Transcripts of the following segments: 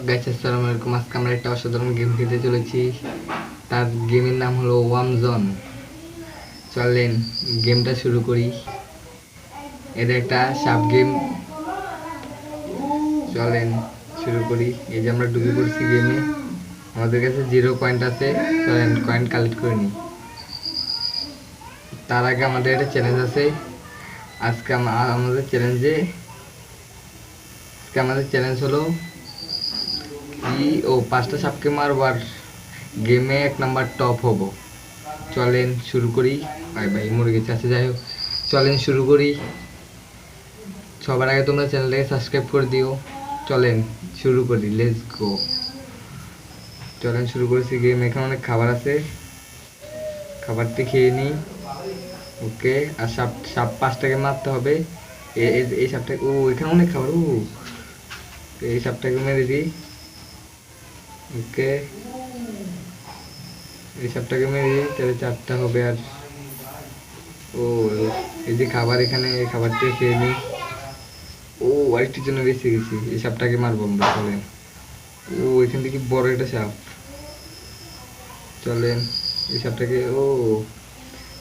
Guys আসসালামু আলাইকুম। আজকে আমরা একটা অসাধারণ গেম খেলতে চলেছি। তার গেমের নাম হলো ওয়ামজন। চলেন গেমটা শুরু করি। এটা একটা সাব গেম। চলেন শুরু করি। এই যে আমরা ঢুকে পড়ছি গেমে। আমাদের কাছে 0 কয়েন আছে। চলেন কয়েন কালেক্ট করে নিই। তার আগে আমাদের একটা চ্যালেঞ্জ আছে। আজকে আমাদের চ্যালেঞ্জে আমাদের চ্যালেঞ্জ হলো কি 5টা সাপকে মারবো আর গেমে 1 নাম্বার টপ হব। চলেন শুরু করি। ভাই মরে গেছে। আচ্ছা যাই হোক, চলেন শুরু করি। সবার আগে তোমরা চ্যানেলটাকে সাবস্ক্রাইব করে দিও। চলেন শুরু করি, লেটস গো। চলেন শুরু করেছি গেম। এখানে অনেক খাবার আছে, খাবারটি খেয়ে নিই। ওকে, আর সাপ সাপ 5টাকে মারতে হবে। এই সাপটাকে, এখানে অনেক খাবার। এই সাপটাকে মেরে দিই। ওকে, এই সাপটাকে মেরে দিই, তাহলে 4টা হবে। আর এই যে খাবার, এখানে এই খাবারটা খেয়ে নিই। আরেকটির জন্য বেঁচে গেছি। এই সাপটাকে মারবো আমরা। চলেন। এখান থেকে বড় একটা সাপ। চলেন এই সাপটাকে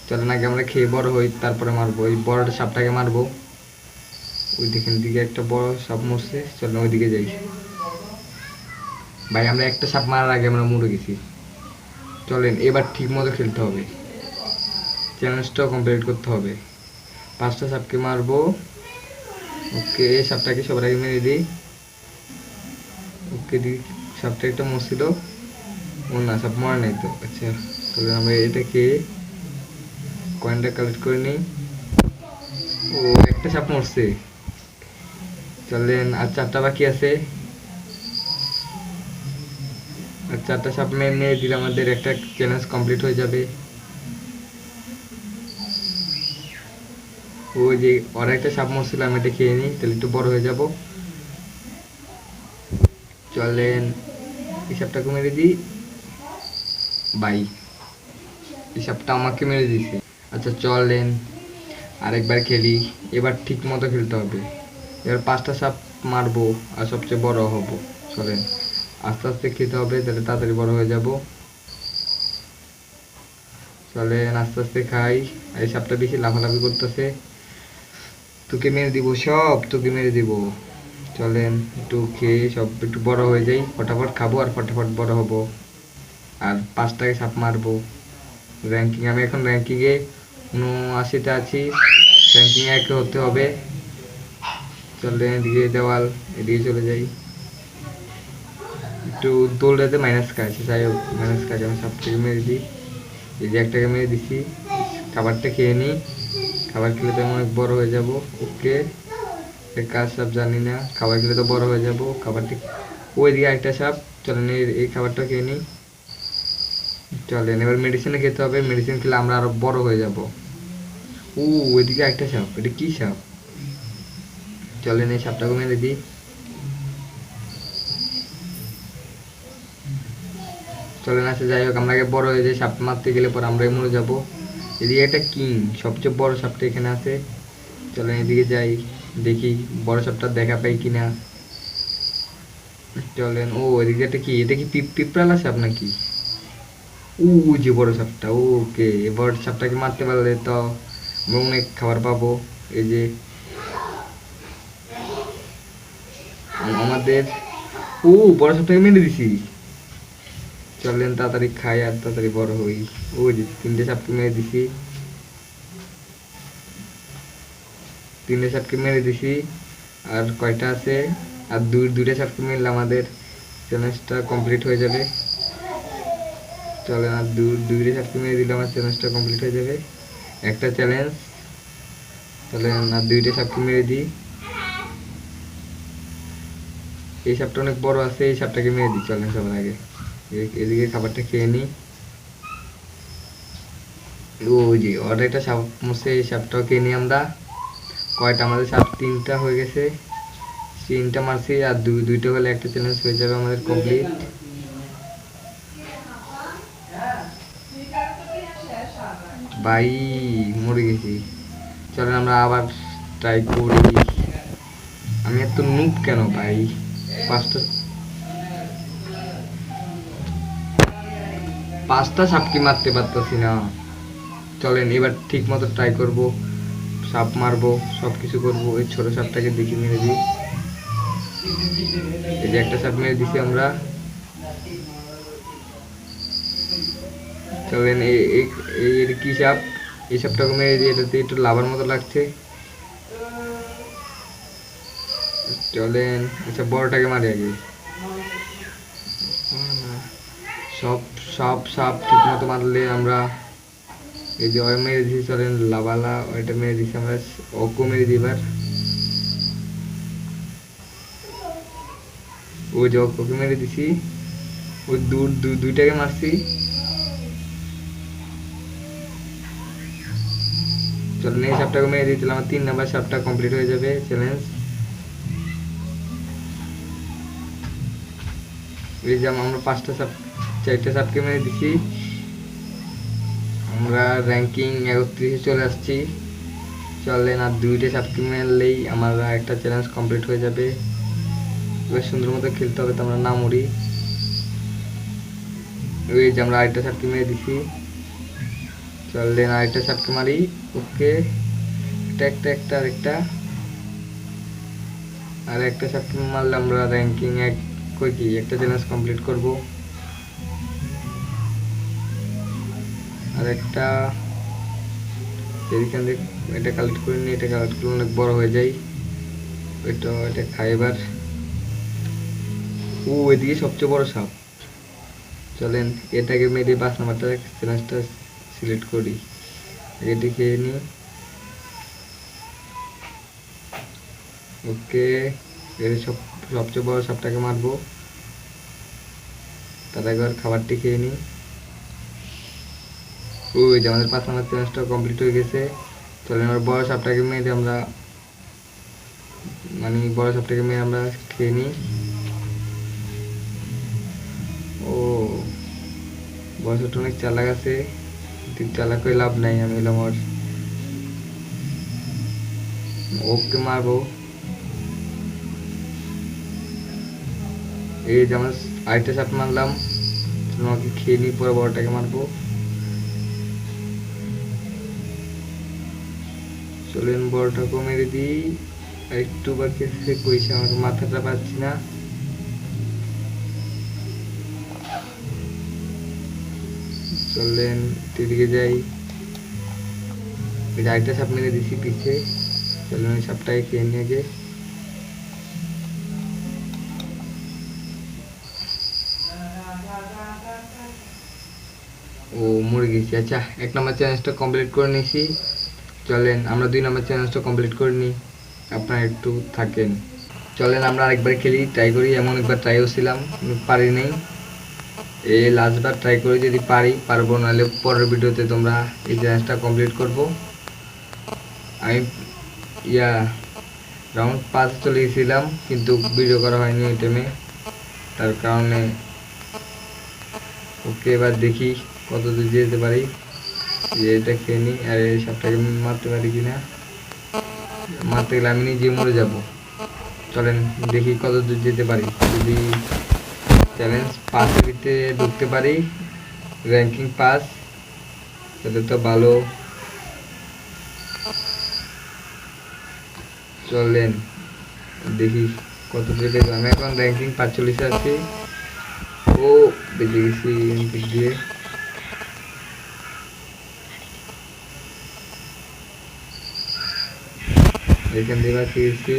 চলেন আগে আমরা খেয়ে বড় হই, তারপরে মারবো। এই বড় সাপটাকে মারবো। ওইখান দিকে একটা বড় সাপ মরছে। চলেন ওইদিকে যাই। ভাই আমরা একটা সাপ মারার আগে আমরা মরে গেছি। চলেন এবার ঠিক মতো খেলতে হবে, চ্যালেঞ্জটাও কমপ্লিট করতে হবে। 5টা সাপকে মারবো। ওকে, সাপটাকে সবার আগে মেরে দিই। ওকে, সাপটা একটা মরছিল। না, সাপ মরে নাই তো। আচ্ছা, তাহলে আমরা এটাকে কয়েনটা কালেক্ট করে নিই। একটা সাপ মরছে। চলেন আর 4টা বাকি আছে। আর 4টা সাপ মেরে দিলে আমাদের একটা চ্যালেঞ্জ কমপ্লিট হয়ে যাবে। ওই যে ওরা একটা সাপ মরছিল, আমি এটা খেয়ে নিই, তাহলে একটু বড় হয়ে যাব। চলেন এই সাপটাকে মেরে দিই। বাই, এই সাপটা আমাকে মেরে দিছে। আচ্ছা চলেন আরেকবার খেলি। এবার ঠিক মতো খেলতে হবে। এবার 5টা সাপ মারবো আর সবচেয়ে বড় হব। চলেন আস্তে আস্তে খেতে হবে, তাহলে তাড়াতাড়ি বড় হয়ে যাব। চলেন আস্তে আস্তে খাই। আর এই সাপটা বেশি লাফালাফি করতেছে। তোকে মেরে দিব, সব তোকে মেরে দিব। চলেন একটু খেয়ে সব একটু বড় হয়ে যাই। ফটাফট খাবো আর ফটাফট বড় হব। আর 5টাকে সাপ মারবো। র্যাঙ্কিং, আমি এখন র্যাঙ্কিংয়ে 79তে আছি। র্যাঙ্কিং 1 হতে হবে। চলেন এদিকে দেওয়াল, এদিকে চলে যাই। একটু দৌড়াতে মাইনাস খাচ্ছে। যাই হোক, মাইনাস খাচ্ছে। আমি সাপটাকে মেরে দিই। এই যে একটাকে মেরে দিছি। খাবারটা খেয়ে নিই। খাবার খেলে তো আমি অনেক বড় হয়ে যাব। ওকে, কাজ সাপ জানি না। খাবার খেলে তো বড় হয়ে যাব। খাবারটি ওইদিকে একটা সাপ। চলেন এই খাবারটা খেয়ে নিই। চলেন এবার মেডিসিনে খেতে হবে। মেডিসিন খেলে আমরা আরো বড় হয়ে যাব। ওইদিকে একটা সাপ। এটা কি সাপ? চলেন এই সাপটাকে মেরে দিই। চলেন আসে, যাই হোক, আমরা আগে বড় হয়ে যাই। সাপ মারতে গেলে পর আমরাই মরে যাব। এদিকে একটা কিং, সবচেয়ে বড় সাপটা এখানে আছে। চলেন এদিকে যাই, দেখি বড় সাপটা দেখা পাই কিনা। চলেন এদিকে একটা কি, এটা কি পিঁপড়ালা সাপ নাকি? যে বড় সাপটা। ওকে, বড় সাপটাকে মারতে পারলে তো আমরা অনেক খাবার পাবো। এই যে আমাদের বড় সাপটাকে মেরে দিছি। চলেন তাড়াতাড়ি খাই আর তাড়াতাড়ি বড় হই। যে 3টে সাপকে মেরে দিছি। 3টে সাপকে মেরে দিছি। আর কয়টা আছে? আর দুইটা সাপকে মেরলে আমাদের চ্যালেঞ্জটা কমপ্লিট হয়ে যাবে। চলেন আর দুইটা সাপকে মেরে দিলে আমার চ্যালেঞ্জটা কমপ্লিট হয়ে যাবে। একটা চ্যালেঞ্জ। চলেন আর 2টে সাপকে মেরে দিই। এই সাপটা অনেক বড় আছে, এই সাপটাকে মেরে দিই। চলেন সবার আগে এদিকে খাবারটা খেয়ে নিই। যে ওটা একটা সাপ মরছে, এই সাপটাও খেয়ে নিই আমরা। কয়টা আমাদের সাপ? 3টা হয়ে গেছে। 3টা মারছি আর দুইটা হলে একটা চ্যালেঞ্জ হয়ে যাবে আমাদের কমপ্লিট। ভাই মরে গেছি। চলেন আমরা আবার ট্রাই করি। আমি এত নুব কেন ভাই? 5টা 5টা সাপকে মারতে পারতেছি না। চলেন এবার ঠিক মতো ট্রাই করব, সাপ মারবো, সব কিছু করবো। ওই ছোট সাপটাকে দেখি মেরে দিই। এই যে একটা সাপ মেরে দিছি আমরা। চলেন এর কি সাপ, এই সাপটাকে মেরে দিই। এটাতে একটু লাভার মতো লাগছে। চলেন আচ্ছা বড়টাকে মারি আগে। সব সব সাপ ঠিক মতো মারলে আমরা এই যে ওই মেরে দিছি। চলেন লাভালা ওইটা মেরে দিছি আমরা, ওকে মেরে দিই এবার। ওই যে ওকে মেরে দিছি, ওই দুইটাকে মারছি। চলেন এই সাপটাকে মেরে দিয়েছিল, আমার 3 নাম্বার সাপটা কমপ্লিট হয়ে যাবে চ্যালেঞ্জ। এই যে আমরা 4টা সাপকে মেরে দিছি, আমরা র্যাঙ্কিং 31-এ চলে আসছি। চলেন আর 2টা সাপকে মারলেই আমরা একটা চ্যালেঞ্জ কমপ্লিট হয়ে যাবে। এবার সুন্দর মতো খেলতে হবে তো আমরা না মরি। ওই যে আমরা আরেকটা সাপকে মেরে দিছি। চলেন আরেকটা সাপকে মারি। ওকে একটা আরেকটা সাপকে মারলে আমরা র্যাঙ্কিং 1 কি একটা চ্যালেঞ্জ কমপ্লিট করব। আর একটা এখান থেকে এটা কালেক্ট করে নিই, এটা কালেক্ট করলে অনেক বড় হয়ে যায়। এটা খাই এবার। এদিকে সবচেয়ে বড় সাপ। চলেন এটাকে মেরে 5 নাম্বারটা চ্যালেঞ্জটা সিলেক্ট করি। এটি খেয়ে নিই। ওকে এর সবচেয়ে বড় সাপটাকে মারবো, তার একবার খাবারটি খেয়ে নিই। ওই যে আমাদের 5 নাম্বার চ্যালেঞ্জটা কমপ্লিট হয়ে গেছে। চলেন এবার বড় সাপটাকে মেরে আমরা খেয়ে নিই। ও বড় সাপটা অনেক চালাক আছে, চালাক হয়ে লাভ নাই। আমি এলাম ওর ওকে মারবো। এই যে আমরা আরেকটা সাপ মারলাম, ওকে খেয়ে নিই, পরে বড়টাকে মারবো। চলেন বড়টাকে মেরে দিই। একটু বাকি আছে, কইছে আমার মাথাটা পাচ্ছি না। চলেন দিকে যাই। আরেকটা সাপ মেরে দিছি পিছে। চলেন ওই সাপটাকে খেয়ে নিয়ে গে। ও মরে গেছি। আচ্ছা 1 নাম্বার চ্যালেঞ্জটা কমপ্লিট করে নিয়েছি। চলেন আমরা 2 নাম্বার চ্যালেঞ্জটা কমপ্লিট করে নিই, আপনারা একটু থাকেন। চলেন আমরা আরেকবার খেলি, ট্রাই করি। এমন একবার ট্রাই করছিলাম, পারি নাই। এই লাস্টবার ট্রাই করি, যদি পারবো, নাহলে পরের ভিডিওতে তোমরা এই চ্যালেঞ্জটা কমপ্লিট করব। আমি রাউন্ড 5 চলে গেছিলাম, কিন্তু ভিডিও করা হয়নি ওই টাইমে, তার কারণে। ওকে এবার দেখি কত দূর যেতে পারি। এটা খেয়ে নিই, আর এই সাপটাকে মারতে পারি কিনা। মারতে গেলে আমি নিজে মরে যাব। চলেন দেখি কত দূর যেতে পারি। যদি চ্যালেঞ্জ 5-এর ভিতরে ঢুকতে পারি, র্যাঙ্কিং 5, তাহলে তো ভালো। চলেন দেখি কত দূর যেতে। আমি এখন র্যাঙ্কিং 45-এ আছি। ও বেঁচে গেছি দিক দিয়ে। এখান দিয়ে বাঁচি গেছি।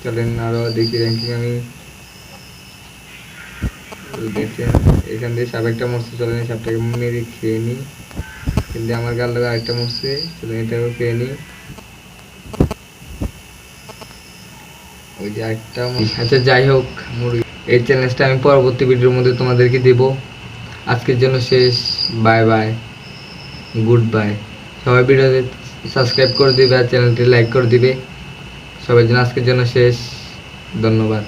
চলেন আরো দেখি র্যাঙ্কিং। আমি দেখছেন এখান দিয়ে সাপ একটা মরছে। চলেন এই সাপটাকে মেরে খেয়ে নিই, কিন্তু আমার গাল লাগা আরেকটা মরছে। চলেন এটাকেও খেয়ে নিই। ওই যে একটা। আচ্ছা যাই হোক, এই চ্যালেঞ্জটা আমি পরবর্তী ভিডিওর মধ্যে তোমাদেরকে দেব। আজকের জন্য শেষ। Bye bye, good bye. সবাই ভিডিওতে সাবস্ক্রাইব করে দিবে আর চ্যানেলটি লাইক করে দিবে। সবার জন্য আজকের জন্য শেষ। ধন্যবাদ।